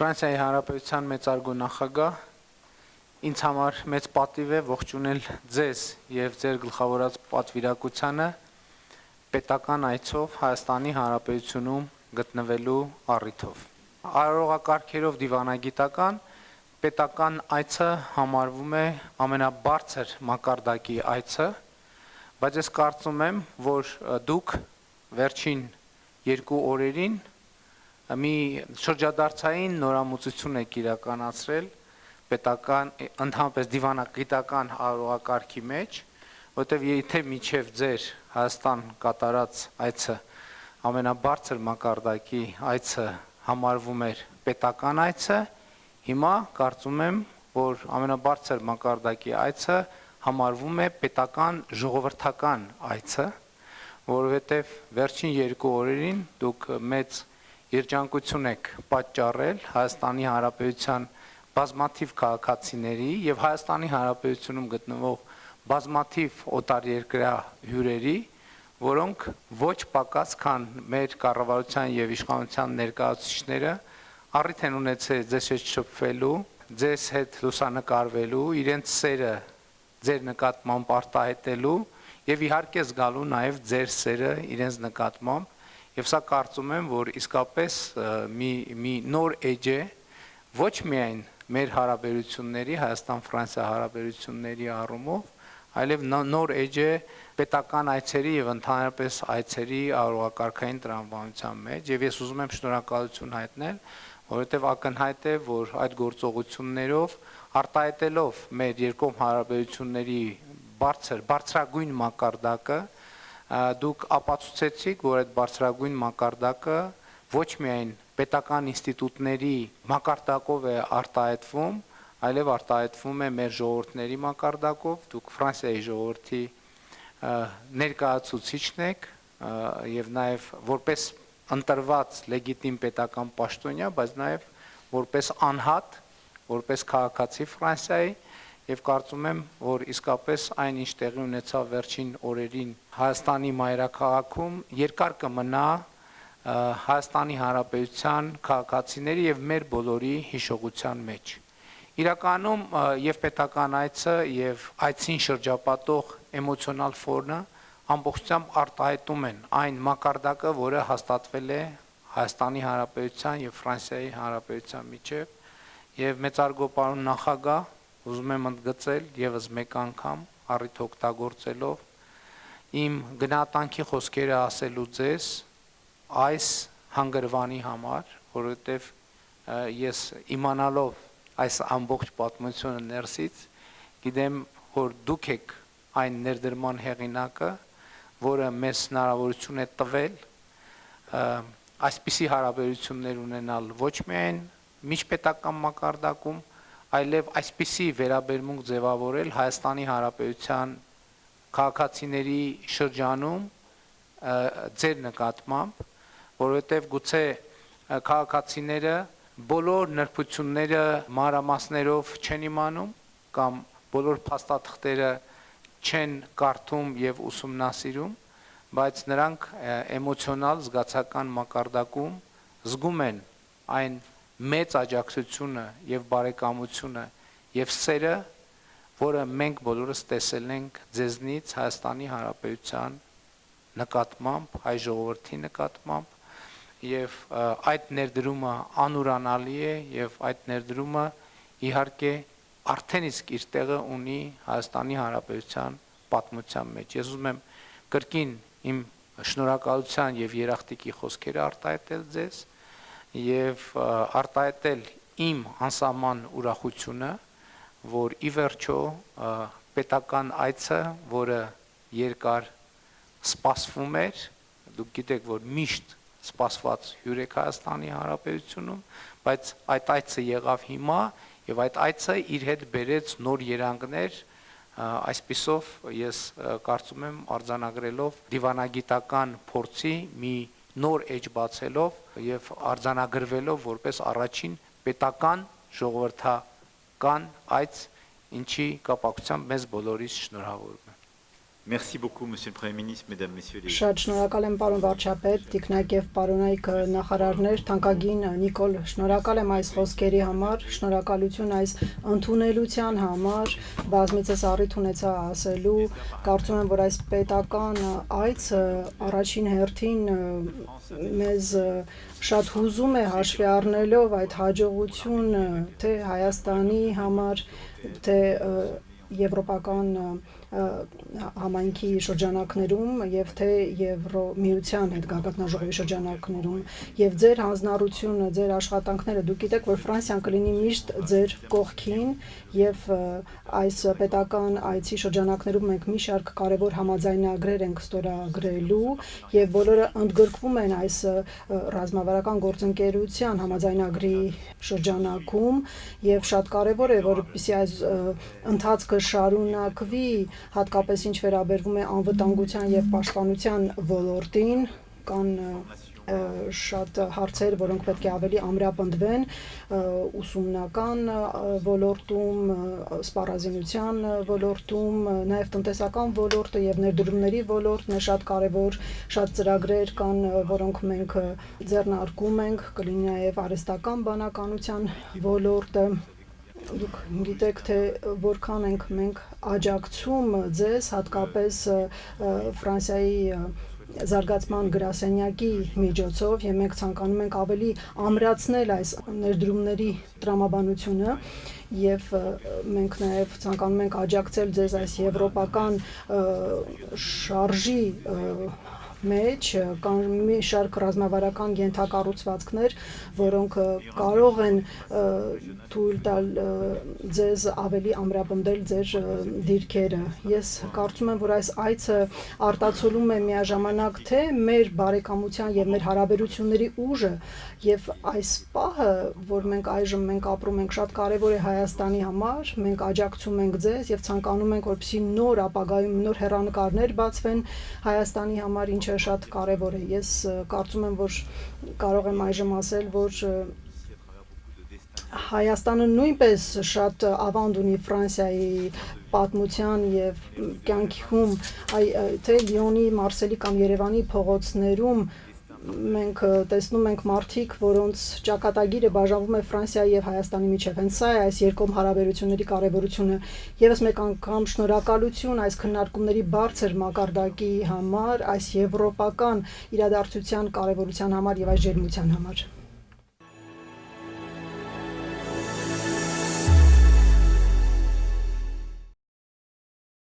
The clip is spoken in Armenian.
Ֆրանսիայի Հանրապետության մեծարգո նախագահ, ինձ համար մեծ պատիվ է ողջունել ձեզ եւ ձեր գլխավորած պատվիրակությանը պետական այցով Հայաստանի Հանրապետությունում գտնվելու առիթով։ Արարողակարգերով դիվանագիտական պետական այցը համարվում է ամենաբարձր մակարդակի այցը, բայց ես կարծում եմ, որ դուք վերջին 2 օրերին մի շրջադարձային նորամուծություն եք իրականացրել պետական ընդհանրապես դիվանագիտական արարողակարգի մեջ, որտեղ եթե միջև ձեր Հայաստան կատարած այցը ամենաբարձր մակարդակի այցը համարվում էր պետական այցը, հիմա կարծում եմ, որ ամենաբարձր մակարդակի այցը համարվում է պետական ժողովրդական այցը, որովհետև վերջին 2 օրերին դուք մեծ երջանկություն եք պատճառել Հայաստանի Հանրապետության բազմաթիվ քաղաքացիների եւ Հայաստանի Հանրապետությունում գտնվող բազմաթիվ օտարերկրյա հյուրերի, որոնք ոչ պակաս քան մեր կառավարության եւ իշխանության ներկայացուցիչները առիթ են ունեցել ձեզ հետ շփվելու, ձեզ հետ լուսանկարվելու, իրենց սերը ձեր նկատմամբ արտահայտելու եւ իհարկե զգալու նաեւ ձեր սերը իրենց նկատմամբ Եվ սա կարծում եմ, որ իսկապես մի նոր էջ է ոչ միայն մեր հարաբերությունների, Հայաստան-Ֆրանսիա հարաբերությունների առումով, այլև նոր էջ է պետական այցերի եւ ընդհանրապես այցերի արարողակարգային տրամաբանության մեջ եւ ես ուզում եմ շնորհակալություն հայտնել, որովհետեւ ակնհայտ է, որ այդ գործողություններով արտահայտելով մեր երկկողմ հարաբերությունների բարձրագույն մակարդակը դուք ապացուցեցիք, որ այդ բարձրագույն մակարդակը ոչ միայն պետական ինստիտուտների մակարդակով է արտահայտվում, այլև արտահայտվում է մեր ժողովուրդների մակարդակով, դուք Ֆրանսիայի ժողովրդի ներկայացուցիչն եք եւ նաեւ որպես ընտրված լեգիտիմ պետական պաշտոնյա, բայց նաեւ որպես անհատ, որպես քաղաքացի Ֆրանսիայի Եվ կարծում եմ, որ իսկապես այն ինչ տեղի ունեցավ վերջին օրերին Հայաստանի մայրաքաղաքում երկար կմնա Հայաստանի Հանրապետության քաղաքացիների եւ մեր բոլորի հիշողության մեջ։ Իրականում եւ պետական այցը եւ այցին շրջապատող էմոցիոնալ ֆոնը ամբողջությամբ արտահայտում են այն մակարդակը, որը հաստատվել է Հայաստանի Հանրապետության եւ Ֆրանսիայի Հանրապետության միջեւ եւ մեծարգո պարոն նախագահ Ուզում եմ ընդգծել եւս մեկ անգամ առիթ օգտագործելով իմ գնահատանքի խոսքերը ասելու ձեզ այս հանգրվանի համար, որովհետեւ ես իմանալով այս ամբողջ պատմությունը ներսից գիտեմ, որ դուք եք այն ներդրման հեղինակը, որը մեզ հնարավորություն է տվել այսպիսի հարաբերություններ ունենալ ոչ միայն միջպետական մակարդակում այլև այսպիսի վերաբերմունք ձևավորել Հայաստանի Հանրապետության քաղաքացիների շրջանում ձեր նկատմամբ, որովհետև գուցե քաղաքացիները բոլոր նրբությունները մանրամասներով չեն իմանում կամ բոլոր փաստաթղթերը չեն կարդում եւ ուսումնասիրում, բայց նրանք էմոցիոնալ զգացական մակարդակում զգում են այն մեծ աջակցությունը եւ բարեկամությունը եւ սերը, որը մենք բոլորս տեսել ենք ձեզնից Հայաստանի Հանրապետության նկատմամբ, հայ ժողովրդի նկատմամբ եւ այդ ներդրումը անուրանալի է եւ այդ ներդրումը իհարկե արդեն իսկ իր տեղը ունի Հայաստանի Հանրապետության պատմության մեջ։ Ես ուզում եմ կրկին իմ շնորհակալության եւ երախտիկի խոսքերը արտահայտել ձեզ եւ արտահայտել իմ անսահման ուրախությունը, որ ի վերջո պետական այցը, որը երկար սպասվում էր, դուք գիտեք, որ միշտ սպասված հյուր եք Հայաստանի Հանրապետությունում, բայց այդ այցը եղավ հիմա եւ այդ այցը իր հետ բերեց նոր երանգներ, այսպիսով ես կարծում եմ արձանագրելով դիվանագիտական փորձի մի նոր էջ բացելով եւ արձանագրվելով որպես առաջին պետական ժողովրդական այց ինչի կապակցությամբ մեզ բոլորիս շնորհավորում եմ Merci beaucoup, Monsieur le Premier ministre, Mesdames, Messieurs les... Շատ շնորհակալ եմ պարոն վարչապետ, տիկնակ եւ պարոնայք նախարարներ, թանկագին Նիկոլ, շնորհակալ եմ այս խոսքերի համար, շնորհակալություն այս ընդունելության համար, բազմիցս առիթ ունեցա ասելու, կարծում եմ, որ այս պետական այցը առաջին հերթին մեզ շատ հուզում է հաշվի առնելով այդ հաջողությունը թե Հայաստանի համար, թե եվրոպական համայնքի շրջանակներում եւ թե Եվրոմիության հետ գագաթնաժողովի շրջանակներում եւ ձեր հանձնառությունը, ձեր աշխատանքները դուք գիտեք, որ Ֆրանսիան կլինի միշտ ձեր կողքին եւ այս պետական այցի շրջանակներում մենք մի շարք կարեւոր համաձայնագրեր ենք ստորագրելու եւ բոլորը ընդգրկվում են այս ռազմավարական գործընկերության համաձայնագրի շրջանակում եւ շատ կարեւոր է որպեսզի այս ընթացքը շարունակվի հատկապես ինչ վերաբերվում է անվտանգության եւ պաշտպանության ոլորտին կան շատ հարցեր, որոնք պետք է ավելի ամրապնդվեն ուսումնական ոլորտում, սպառազինության ոլորտում, նաև տնտեսական ոլորտը եւ ներդրումների ոլորտն է շատ կարեւոր, շատ ծրագրեր կան, որոնք մենք ձեռնարկում ենք, կլինի նաև արհեստական բանականության ոլորտը Դուք գիտեք, թե որքան ենք մենք աջակցում ձեզ, հատկապես Ֆրանսիայի զարգացման գրասենյակի միջոցով եւ մենք ցանկանում ենք ավելի ամրացնել այս ներդրումների տրամաբանությունը եւ մենք նաեւ ցանկանում ենք աջակցել ձեզ այս եվրոպական շարժի մեջ կան մի շարք ռազմավարական ենթակառուցվածքներ, որոնք կարող են թույլ տալ ձեզ ավելի ամրապնդել ձեր դիրքերը։ Ես կարծում եմ, որ այս այցը արտացոլում է միաժամանակ թե մեր բարեկամության եւ մեր հարաբերությունների ուժը եւ այս պահը, որ մենք այժմ ապրում ենք, շատ կարեւոր է Հայաստանի համար, մենք աջակցում ենք ձեզ եւ ցանկանում ենք, որպեսզի նոր ապագայում նոր հեռանկարներ բացվեն Հայաստանի համար, ինչը շատ կարևոր է։ Ես կարծում եմ, որ կարող եմ այժմ ասել, որ Հայաստանը նույնպես շատ ավանդ ունի Ֆրանսիայի պատմության եւ կյանքում, թե Լիոնի, Մարսելի կամ Երևանի փողոցներում մենք տեսնում ենք մարդիկ, որոնց ճակատագիրը բաժանվում է Ֆրանսիայի եւ Հայաստանի միջեւ։ Հենց սա է այս երկկողմ հարաբերությունների կարեւորությունը։ Եվս մեկ անգամ շնորհակալություն այս քննարկումների բարձր մակարդակի համար, այս եվրոպական իրադարձության կարեւորության համար եւ այս ջերմության համար։